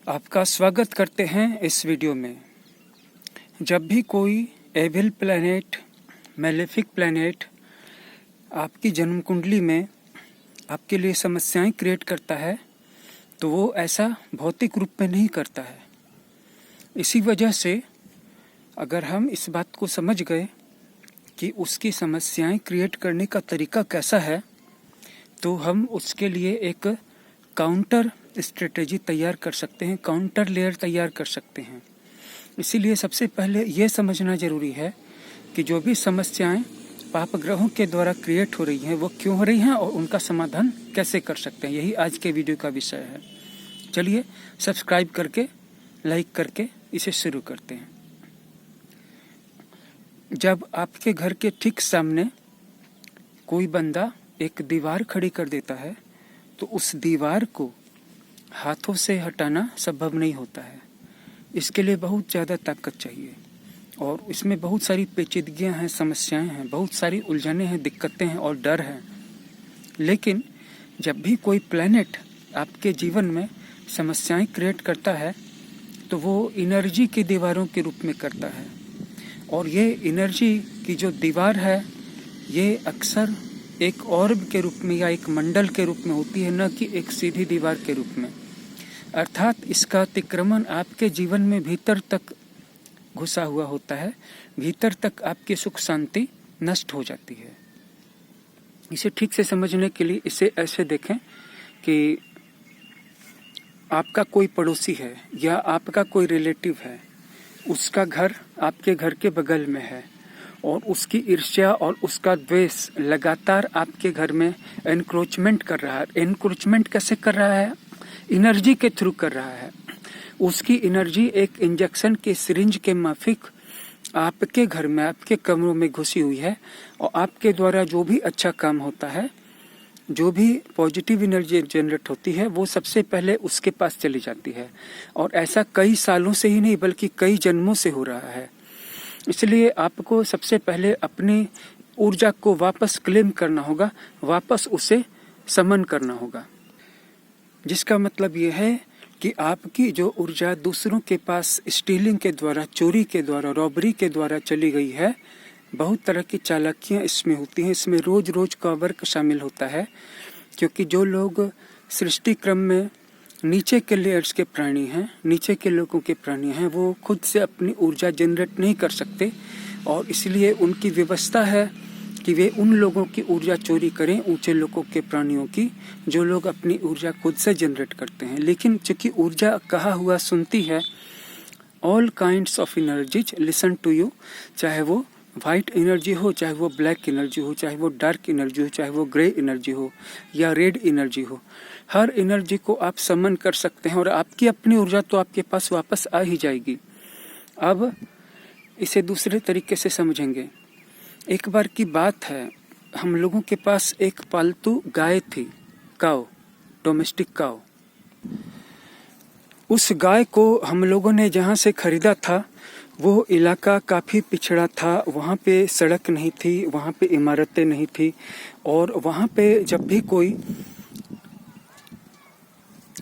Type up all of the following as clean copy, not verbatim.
आपका स्वागत करते हैं इस वीडियो में। जब भी कोई एविल प्लैनेट, मैलेफिक प्लैनेट आपकी जन्म कुंडली में आपके लिए समस्याएं क्रिएट करता है तो वो ऐसा भौतिक रूप में नहीं करता है। इसी वजह से अगर हम इस बात को समझ गए कि उसकी समस्याएं क्रिएट करने का तरीका कैसा है तो हम उसके लिए एक काउंटर स्ट्रेटेजी तैयार कर सकते हैं, काउंटर लेयर तैयार कर सकते हैं। इसीलिए सबसे पहले ये समझना जरूरी है कि जो भी समस्याएं पाप ग्रहों के द्वारा क्रिएट हो रही हैं वो क्यों हो रही हैं और उनका समाधान कैसे कर सकते हैं। यही आज के वीडियो का विषय है। चलिए सब्सक्राइब करके, लाइक करके इसे शुरू करते हैं। जब आपके घर के ठीक सामने कोई बंदा एक दीवार खड़ी कर देता है तो उस दीवार को हाथों से हटाना संभव नहीं होता है। इसके लिए बहुत ज़्यादा ताकत चाहिए और इसमें बहुत सारी पेचीदगियां हैं, समस्याएं हैं, बहुत सारी उलझनें हैं, दिक्कतें हैं और डर हैं। लेकिन जब भी कोई प्लैनेट आपके जीवन में समस्याएं क्रिएट करता है तो वो एनर्जी की दीवारों के रूप में करता है। और ये एनर्जी की जो दीवार है ये अक्सर एक ऑर्ब के रूप में या एक मंडल के रूप में होती है, न कि एक सीधी दीवार के रूप में। अर्थात इसका अतिक्रमण आपके जीवन में भीतर तक घुसा हुआ होता है, भीतर तक आपकी सुख शांति नष्ट हो जाती है। इसे ठीक से समझने के लिए इसे ऐसे देखें कि आपका कोई पड़ोसी है या आपका कोई रिलेटिव है, उसका घर आपके घर के बगल में है और उसकी ईर्ष्या और उसका द्वेष लगातार आपके घर में एनक्रोचमेंट कर रहा है। एनक्रोचमेंट कैसे कर रहा है? एनर्जी के थ्रू कर रहा है। उसकी एनर्जी एक इंजेक्शन के सिरिंज के माफिक आपके घर में, आपके कमरों में घुसी हुई है और आपके द्वारा जो भी अच्छा काम होता है, जो भी पॉजिटिव एनर्जी जनरेट होती है वो सबसे पहले उसके पास चली जाती है। और ऐसा कई सालों से ही नहीं बल्कि कई जन्मों से हो रहा है। इसलिए आपको सबसे पहले अपनी ऊर्जा को वापस क्लेम करना होगा, वापस उसे समन करना होगा। जिसका मतलब ये है कि आपकी जो ऊर्जा दूसरों के पास स्टीलिंग के द्वारा, चोरी के द्वारा, रॉबरी के द्वारा चली गई है, बहुत तरह की चालाकियां इसमें होती हैं। इसमें रोज रोज का वर्क शामिल होता है, क्योंकि जो लोग सृष्टि क्रम में नीचे के लेयर्स के प्राणी हैं, नीचे के लोगों के प्राणी हैं, वो खुद से अपनी ऊर्जा जनरेट नहीं कर सकते और इसलिए उनकी व्यवस्था है कि वे उन लोगों की ऊर्जा चोरी करें, ऊंचे लोगों के प्राणियों की, जो लोग अपनी ऊर्जा खुद से जनरेट करते हैं। लेकिन चूंकि ऊर्जा कहा हुआ सुनती है, all kinds of energies listen to you, चाहे वो वाइट एनर्जी हो, चाहे वो ब्लैक एनर्जी हो, चाहे वो डार्क एनर्जी हो, चाहे वो ग्रे एनर्जी हो या रेड एनर्जी हो, हर एनर्जी को आप समन कर सकते हैं और आपकी अपनी ऊर्जा तो आपके पास वापस आ ही जाएगी। अब इसे दूसरे तरीके से समझेंगे। एक बार की बात है, हम लोगों के पास एक पालतू गाय थी, काऊ, डोमेस्टिक काऊ। उस गाय को हम लोगों ने जहाँ से खरीदा था वो इलाका काफ़ी पिछड़ा था, वहाँ पे सड़क नहीं थी, वहाँ पे इमारतें नहीं थी और वहाँ पे जब भी कोई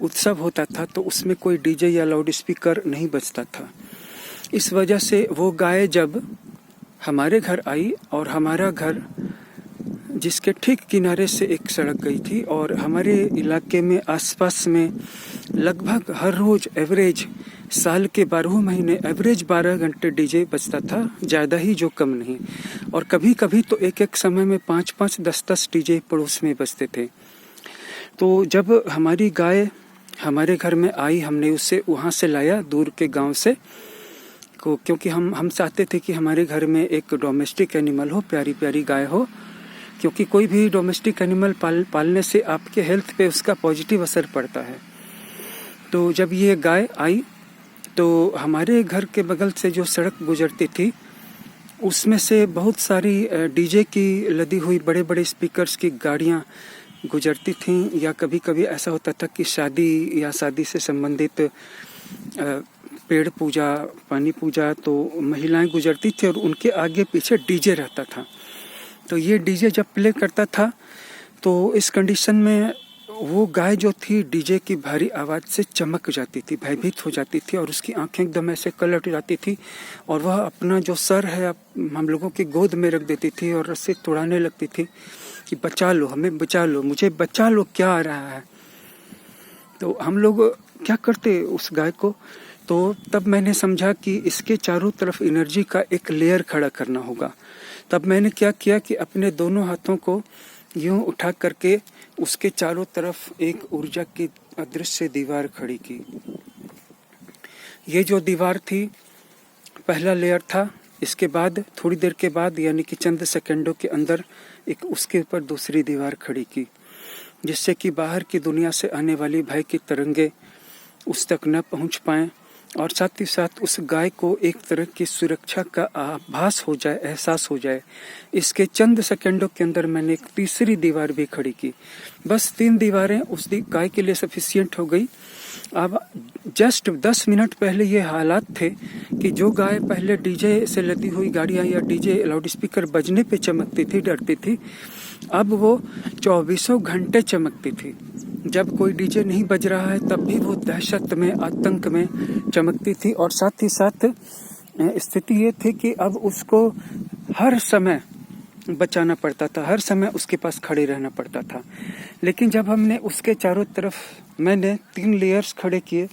उत्सव होता था तो उसमें कोई डीजे या लाउड स्पीकर नहीं बजता था। इस वजह से वो गाय जब हमारे घर आई और हमारा घर जिसके ठीक किनारे से एक सड़क गई थी और हमारे इलाके में आसपास में लगभग हर रोज एवरेज साल के 12 महीने एवरेज 12 घंटे डीजे बजता था, ज़्यादा ही जो कम नहीं। और कभी कभी तो एक एक समय में 5-5, 10-10 डीजे पड़ोस में बजते थे। तो जब हमारी गाय हमारे घर में आई, हमने उसे वहाँ से लाया दूर के गांव से को, क्योंकि हम चाहते थे कि हमारे घर में एक डोमेस्टिक एनिमल हो, प्यारी प्यारी गाय हो, क्योंकि कोई भी डोमेस्टिक एनिमल पालने से आपके हेल्थ पे उसका पॉजिटिव असर पड़ता है। तो जब ये गाय आई तो हमारे घर के बगल से जो सड़क गुजरती थी उसमें से बहुत सारी डीजे की लदी हुई बड़े बड़े स्पीकर्स की गाड़ियाँ गुजरती थीं, या कभी कभी ऐसा होता था कि शादी या शादी से संबंधित पेड़ पूजा, पानी पूजा, तो महिलाएं गुजरती थी और उनके आगे पीछे डीजे रहता था। तो ये डीजे जब प्ले करता था तो इस कंडीशन में वो गाय जो थी डीजे की भारी आवाज़ से चमक जाती थी, भयभीत हो जाती थी और उसकी आंखें एकदम ऐसे पलट जाती थी और वह अपना जो सर है हम लोगों की गोद में रख देती थी और रस्सी तोड़ाने लगती थी कि बचा लो, हमें बचा लो, मुझे बचा लो, क्या आ रहा है। तो हम लोग क्या करते उस गाय को, तो तब मैंने समझा कि इसके चारों तरफ एनर्जी का एक लेयर खड़ा करना होगा। तब मैंने क्या किया कि अपने दोनों हाथों को यूं उठा करके उसके चारों तरफ एक ऊर्जा की अदृश्य दीवार खड़ी की। ये जो दीवार थी पहला लेयर था। इसके बाद थोड़ी देर के बाद यानी कि चंद सेकंडों के अंदर एक उसके ऊपर दूसरी दीवार खड़ी की, जिससे कि बाहर की दुनिया से आने वाली भय की तरंगे उस तक न पहुंच पाएं और साथ ही साथ उस गाय को एक तरह की सुरक्षा का आभास हो जाए, एहसास हो जाए। इसके चंद सेकंडों के अंदर मैंने एक तीसरी दीवार भी खड़ी की। बस 3 दीवारें उस गाय के लिए सफिशिएंट हो गई। अब जस्ट 10 मिनट पहले ये हालात थे कि जो गाय पहले डीजे से लदी हुई गाड़ियां या डीजे लाउड स्पीकर बजने पे चमकती थी, डरती थी, अब वो 24 घंटे चमकती थी। जब कोई डीजे नहीं बज रहा है तब भी वो दहशत में, आतंक में चमकती थी। और साथ ही साथ स्थिति ये थी कि अब उसको हर समय बचाना पड़ता था, हर समय उसके पास खड़े रहना पड़ता था। लेकिन जब हमने उसके चारों तरफ मैंने 3 लेयर्स खड़े किए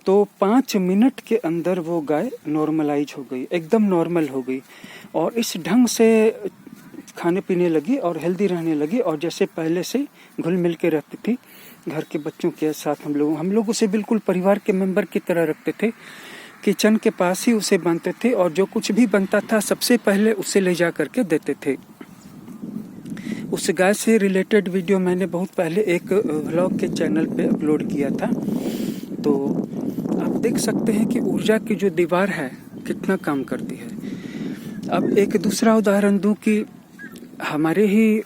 तो 5 मिनट के अंदर वो गाय नॉर्मलाइज हो गई, एकदम नॉर्मल हो गई और इस ढंग से खाने पीने लगी और हेल्दी रहने लगी और जैसे पहले से घुल मिल के रहती थी घर के बच्चों के साथ। हम लोग उसे बिल्कुल परिवार के मेंबर की तरह रखते थे। किचन के पास ही उसे बांधते थे और जो कुछ भी बनता था सबसे पहले उसे ले जा करके देते थे। उस गाय से रिलेटेड वीडियो मैंने बहुत पहले एक व्लॉग के चैनल पे अपलोड किया था, तो आप देख सकते हैं कि ऊर्जा की जो दीवार है कितना काम करती है। अब एक दूसरा उदाहरण दूं कि हमारे ही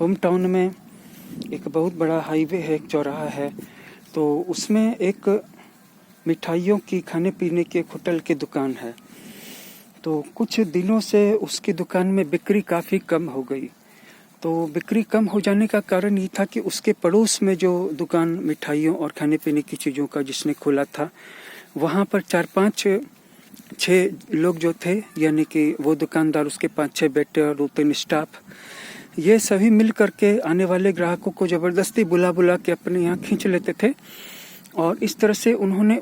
होम टाउन में एक बहुत बड़ा हाईवे है, एक चौराहा है, तो उसमें एक मिठाइयों की, खाने पीने के होटल की दुकान है। तो कुछ दिनों से उसकी दुकान में बिक्री काफ़ी कम हो गई। तो बिक्री कम हो जाने का कारण ये था कि उसके पड़ोस में जो दुकान मिठाइयों और खाने पीने की चीज़ों का जिसने खोला था, वहाँ पर 4-5-6 लोग जो थे, यानी कि वो दुकानदार, उसके 5-6 बेटे और 2-3 स्टाफ, ये सभी मिल करके आने वाले ग्राहकों को ज़बरदस्ती बुला बुला के अपने यहाँ खींच लेते थे और इस तरह से उन्होंने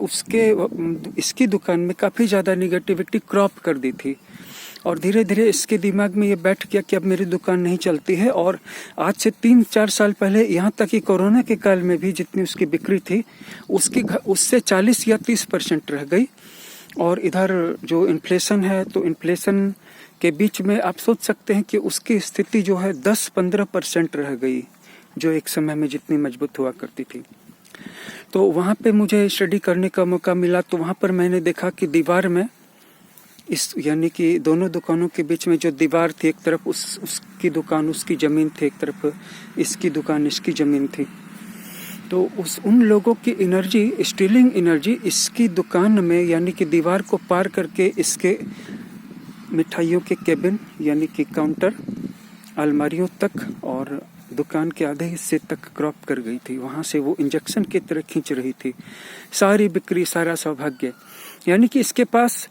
इसकी दुकान में काफ़ी ज़्यादा निगेटिविटी क्रॉप कर दी थी और धीरे धीरे इसके दिमाग में ये बैठ गया कि अब मेरी दुकान नहीं चलती है। और आज से 3-4 साल पहले, यहाँ तक कि कोरोना के काल में भी जितनी उसकी बिक्री थी उससे 40 या 30% रह गई। और इधर जो इन्फ्लेशन है, तो इन्फ्लेशन के बीच में आप सोच सकते हैं कि उसकी स्थिति जो है 10-15% रह गई, जो एक समय में जितनी मजबूत हुआ करती थी। तो वहाँ पे मुझे स्टडी करने का मौका मिला, तो वहाँ पर मैंने देखा कि दीवार में यानी कि दोनों दुकानों के बीच में जो दीवार थी, एक तरफ उसकी दुकान, उसकी ज़मीन थी, एक तरफ इसकी दुकान, इसकी ज़मीन थी। तो उन लोगों की एनर्जी, स्टीलिंग एनर्जी इसकी दुकान में यानी कि दीवार को पार करके इसके मिठाइयों के केबिन यानी कि काउंटर, अलमारियों तक और दुकान के आधे हिस्से तक क्रॉप कर गई थी। वहाँ से वो इंजेक्शन की तरह खींच रही थी सारी बिक्री, सारा सौभाग्य। यानी कि इसके पास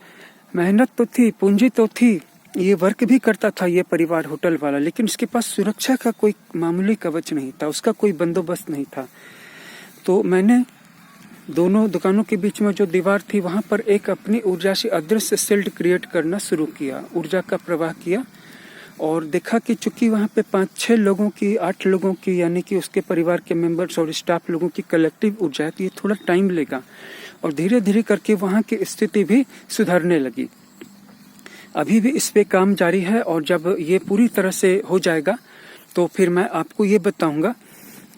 मेहनत तो थी, पूंजी तो थी, ये वर्क भी करता था ये परिवार होटल वाला, लेकिन इसके पास सुरक्षा का कोई मामूली कवच नहीं था, उसका कोई बंदोबस्त नहीं था। तो मैंने दोनों दुकानों के बीच में जो दीवार थी वहाँ पर एक अपनी ऊर्जा से अदृश्य शील्ड क्रिएट करना शुरू किया, ऊर्जा का प्रवाह किया और देखा कि चूंकि वहाँ पे 5-6 लोगों की, 8 लोगों की, यानी कि उसके परिवार के मेंबर्स और स्टाफ लोगों की कलेक्टिव ऊर्जा है, तो ये थोड़ा टाइम लेगा और धीरे धीरे करके वहाँ की स्थिति भी सुधरने लगी। अभी भी इस पे काम जारी है और जब ये पूरी तरह से हो जाएगा तो फिर मैं आपको ये बताऊंगा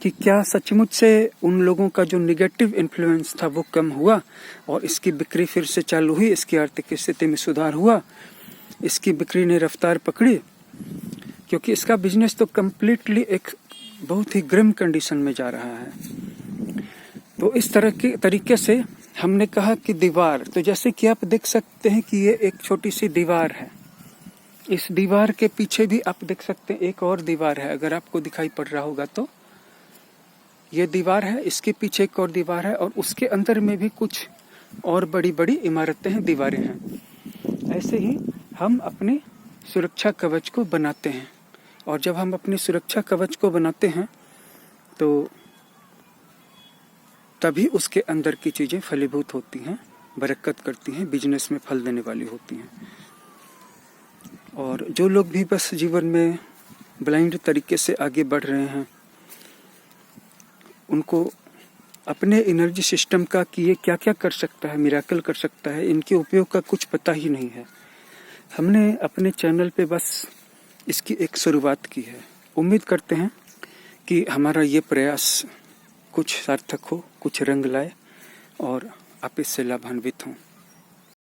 कि क्या सचमुच से उन लोगों का जो निगेटिव इन्फ्लुएंस था वो कम हुआ और इसकी बिक्री फिर से चालू हुई, इसकी आर्थिक स्थिति में सुधार हुआ, इसकी बिक्री ने रफ्तार पकड़ी, क्योंकि इसका बिजनेस तो कम्प्लीटली एक बहुत ही ग्रिम कंडीशन में जा रहा है। तो इस तरह के तरीके से हमने कहा कि दीवार, तो जैसे कि आप देख सकते हैं कि ये एक छोटी सी दीवार है, इस दीवार के पीछे भी आप देख सकते हैं एक और दीवार है, अगर आपको दिखाई पड़ रहा होगा तो ये दीवार है, इसके पीछे एक और दीवार है और उसके अंदर में भी कुछ और बड़ी बड़ी इमारतें हैं, दीवारें हैं। ऐसे ही हम अपने सुरक्षा कवच को बनाते हैं और जब हम अपने सुरक्षा कवच को बनाते हैं तो तभी उसके अंदर की चीजें फलीभूत होती हैं, बरकत करती हैं, बिजनेस में फल देने वाली होती हैं। और जो लोग भी बस जीवन में ब्लाइंड तरीके से आगे बढ़ रहे हैं, उनको अपने एनर्जी सिस्टम का कि ये क्या क्या कर सकता है, मिराकल कर सकता है, इनके उपयोग का कुछ पता ही नहीं है। हमने अपने चैनल पे बस इसकी एक शुरुआत की है। उम्मीद करते हैं कि हमारा ये प्रयास कुछ सार्थक हो, कुछ रंग लाए और आप इससे लाभान्वित हों।